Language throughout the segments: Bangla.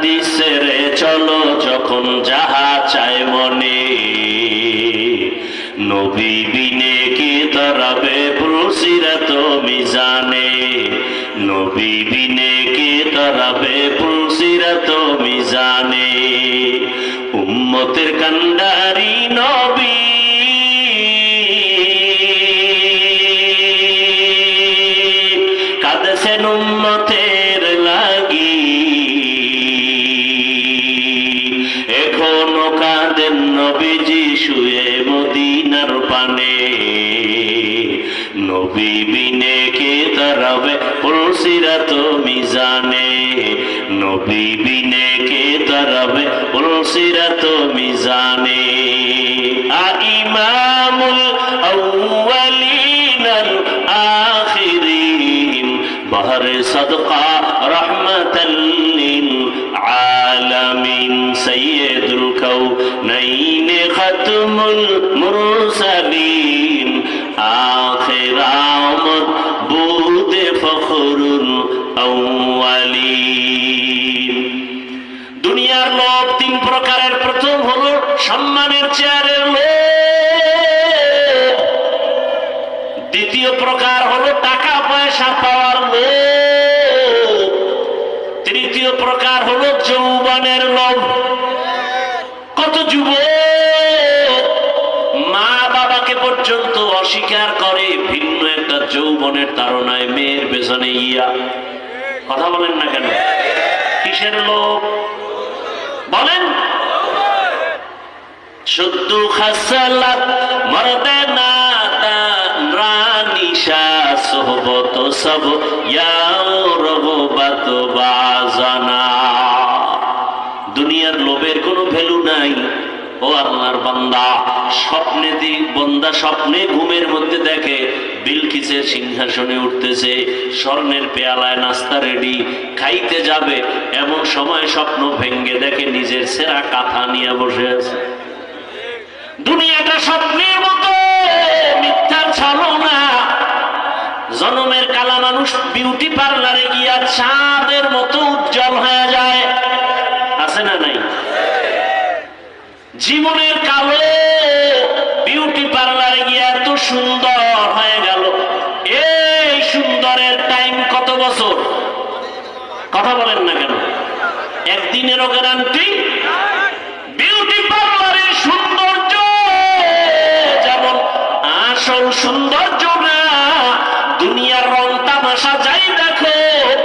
কান্দি সেরে চলো যখন যাহা চায় মনে, নবী বিনে কি তরাবে পুলসিরাত মিজানে, নবী বিনে কি তরাবে পুলসিরাত মিজানে। উম্মতের কান্ডারি নবী কাঁদছেন উম্মতের লাগি, এখনো কাঁদেন নবীজি শুয়ে মদিনার পানে, নবী বিনে কে তরাবে পুলসিরাত মিজানে, নবী বিনে কে তরাবে পুলসিরাত মিজানে। ইমামুল আউয়ালিন আল আখিরিন বহরে সদকা রহমাতাল লিল আলামিন, সাইয়্যিদুল কাউনাইন খাতমুল মুরসালিন, আখির আমদ বুদে ফখরুল আউয়ালিন। দুনিয়ার লোভ তিন প্রকারের। প্রথম হলো সম্মানের চেয়ারের লোভ, দ্বিতীয় প্রকার হলো টাকা পয়সা পাওয়ার লোভ, তৃতীয় প্রকার হলো যৌবনের লোভ। কত যুবক মা বাবাকে পর্যন্ত অস্বীকার করে ভিন্ন একটা যৌবনের তাড়নায় মেয়ের পেছনে ইয়া। কথা বলেন না কেন? কিসের লোভ বলেন? শুদ্ধ খাসালাত মর্দে না রানিশা সোহবত সব রগবত বাজানা। দুনিয়ার লোভের কোনো ভ্যালু নাই। ও আল্লাহর বান্দা, স্বপ্নে ঘুমের মধ্যে দেখে বিলকিসের সিংহাসনে উঠতেছে, স্বর্ণের পেয়ালায় নাস্তা রেডি, খাইতে যাবে, এমন সময় স্বপ্ন ভেঙ্গে দেখে নিজের সেরা কাঁথা নিয়ে বসে আছে। দুনিয়াটা স্বপ্নের মতো, মিথ্যার ছলনা। জনমের কালা মানুষ বিউটি পার্লারে গিয়া চাঁদের মতো উজ্জ্বল হয়ে যায়, আছে না নাই? জীবনের কালো বিউটি পার্লারে গিয়া এত সুন্দর হয়ে গেল। এই সুন্দরের টাইম কত বছর? কথা বলেন না কেন? একদিনেরও গ্যারান্টি। বিউটি পার্লারের সৌন্দর্য যেমন আসল সৌন্দর্য না। দুনিয়ার রং তামাশা যাই দেখো,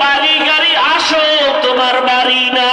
বাড়ি গাড়ি আসো, তোমার বাড়ি না।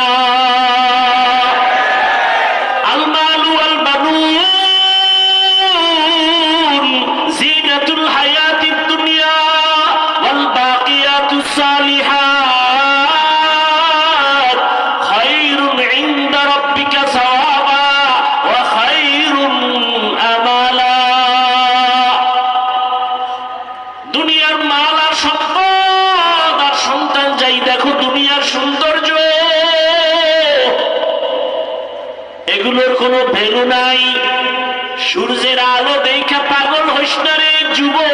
কোনো ভ্যালু নাই। সূর্যের আলো দেখা পাগল হইস না রে যুবক।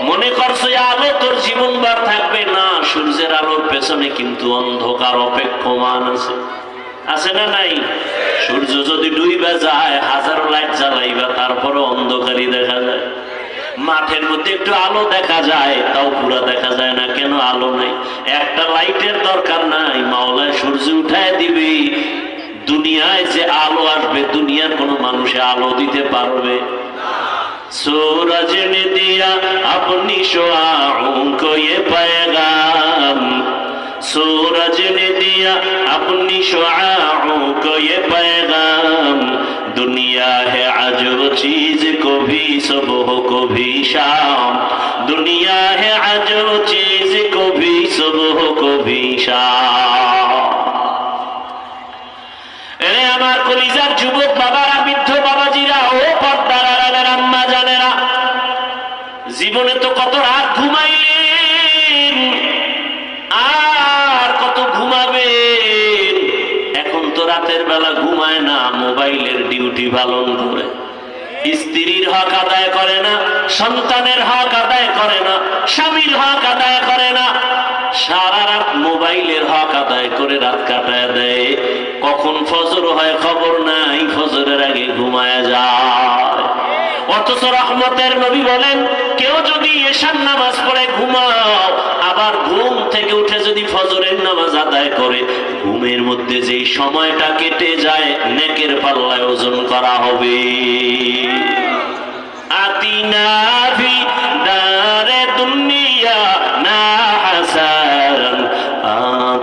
মনে করছো আলো তোর জীবনভর থাকবে না, সূর্যের আলোর পেছনে কিন্তু অন্ধকার অপেক্ষমান আছে, আছে না নাই? সূর্য যদি ডুইবা যায়, হাজারো লাইট জ্বালাইবা, তারপরে অন্ধকারই দেখা যায়। মাঠের মধ্যে একটু আলো দেখা যায়, তাও পুরা দেখা যায় না। কেন? আলো নাই। একটা লাইটের দরকার নাই, মাওলায় সূর্য উঠায় দিবি। দুনিয়ায় যে আলো আসবে, দুনিয়ার কোন মানুষে আলো দিতে পারবে? सूरज ने दिया अपनी शुआओं को ये पैगाम, सूरज ने दिया अपनी शुआओं को ये पैगाम, दुनिया है अजब चीज को भी सुबह को भी शाम, दुनिया है अजब चीज को भी सुबह को भी शाम। এরে আমার কলিজার যুবক বাবারা, বৃদ্ধ বাবাজিরা, ও পর্দার আড়ালের আম্মা জানেরা, জীবনে তো কত রাত ঘুমাইলেন, আর কত ঘুমাবেন। এখন তো রাতের বেলা ঘুমায় না, মোবাইলের ডিউটি পালন করে। স্ত্রীর হক আদায় করে না, সন্তানের হক আদায় করে না, স্বামীর হক আদায় করে না। সারা রাত মোবাইলের হক আদায় করে রাত কাটায় দেয়, কখন ফজর হয় খবর নাই, ফজরের আগে ঘুমায় যায়। অথচ রহমতের নবী বলেন, কেউ যদি এশার নামাজ পড়ে ঘুমাও, আবার ঘুম থেকে উঠে যদি ফজরের নামাজ আদায় করে, ঘুমের মধ্যে যেই সময়টা কেটে যায় নেকের পাল্লায় ওজন করা হবে। আতিনা ফি